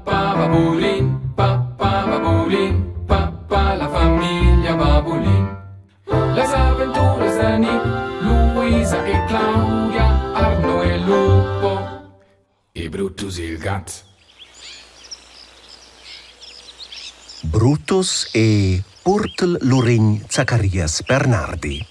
Babulin, papà, la famiglia Babulin. Las aventuras de Nick, Luisa e Claudia, Arno e Lupo e Brutus il gat. Brutus e Purtl Luregn Zacarias Bernardi.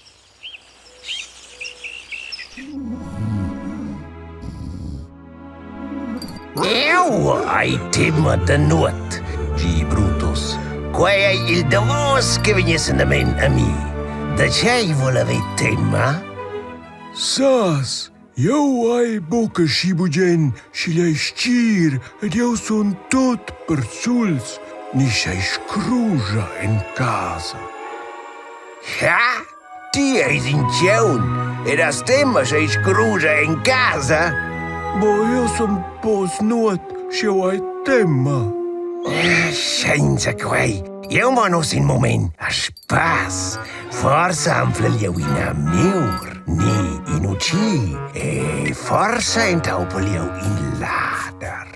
Eu ai tema de nuot, Gi Brutus. quai ei il davos che vegnesse da men a mi. Da c'ei volevi tema? Sas, eu ai boca shibugen și le știr, ed eu sunt tot persuls, ni sei scruja in casa. Ha? Ti eis in ceun, e da stemma sei scruja in casa? Bo eu sunt pos nuot și eu ai tema. Senza quei, eu mă nos in moment a spas. Forsa amflel eu in a miur, ni in uci, e forsa intaupel eu in ladder.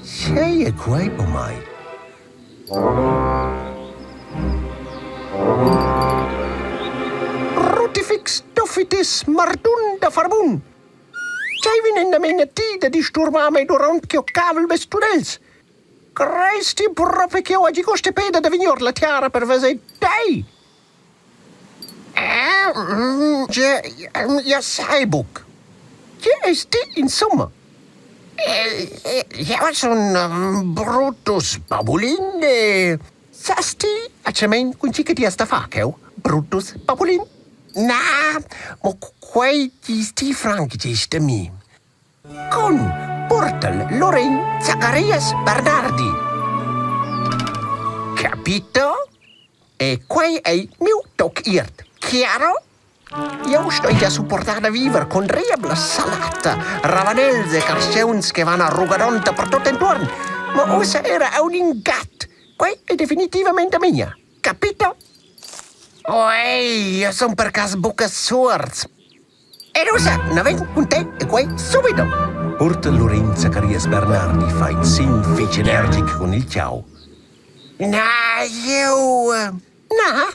Ce e quai po mai? Rutifix doffitis mardunda farbun. C'hai venendo mena tida di sturmame durant che ho cavel bestudels. Cresti proprio che oggi coste peda da vignor la tiara per vese dei. Ja sai boek. Che is die insomma? Ja, zo'n Brutus Babulin. Sasti, acemen kun chica di asta faceu. Brutus Babulin. Na, mo quei di sti franchi sta mi. Con Purtl Luregn Zacarias Bernardi. Capito? E quei ei miu toc iert. Chiaro? Eu sto a supportare viver con riebla salata, ravanels e carceuns che vanno arrugadonta per tutto intorno. Ma usa era un ingat. Quei è definitivamente mia. Capito? Oi, io son per cas buca sorts. E usa, ne vengo con te e quei subito. Purtl Luregn Zacarias Bernardi fa in sin fece energic con il ciao. Na, io... Na?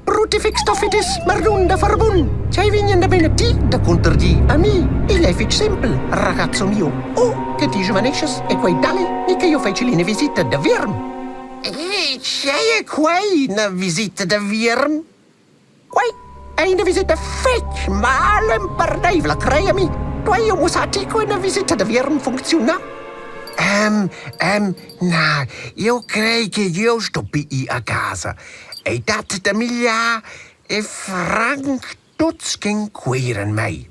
Brutifix doffitis mardunda farbun. C'hai vignen da bene ti da contergi a mi. Il è fic simple, ragazzo mio. Oh, che ti giovanesces e quei tali e che io feci una visita da Virm. C'hai quei una visita da Virm? Quei è una visita fec, ma l'empardevla, creiami. Tu hai un musatico una visita da Virm funziona? Na, io crei che io sto pi a casa. E dat de miglia e frank tots gen queren mei.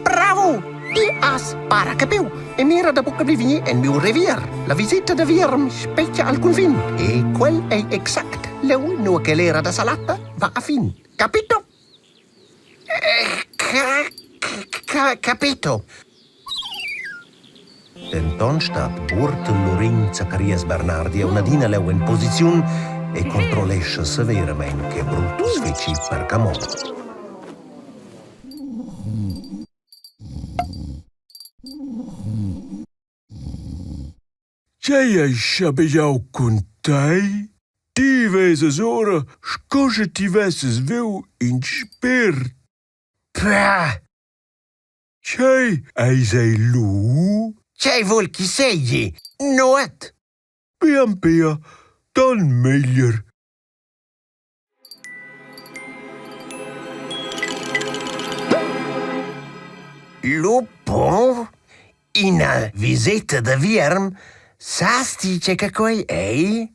Bravo! I as para capiu. E mira da buca vini en miu revier. La visita de Virm specchia alcun fin. E quel è exact leu no che l'era da salata va a fin. Capito? Capito. Denton stat Purtl Luregn Zacarias Bernardi a una dina leu in posizione e controllesce severamente che Brutus feci per camò. Ce ai schabbejau con tei? Ti veses ora, scoce ti veses viu in spirt. Pah! Ce ai sei lu? C'hai vol chi sei? Not! Pian pia, dan meglier. Lupo? Ina visita da Virm? Sasti che quei ei?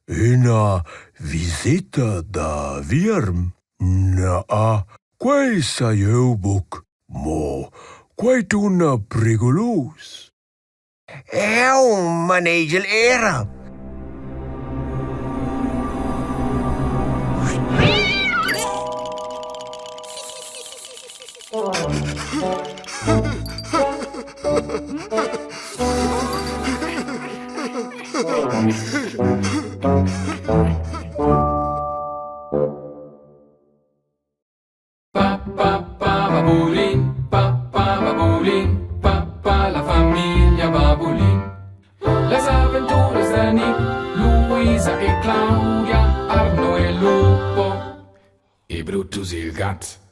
Una visita da Virm? Na, quei sai eu buc. Mo, quei tuna pregolos. Eu manegel era. Babulin, papà la famiglia Babulin. Les avventure de Nick, Luisa e Claudia, Arno e Lupo, e Brutus il gatto.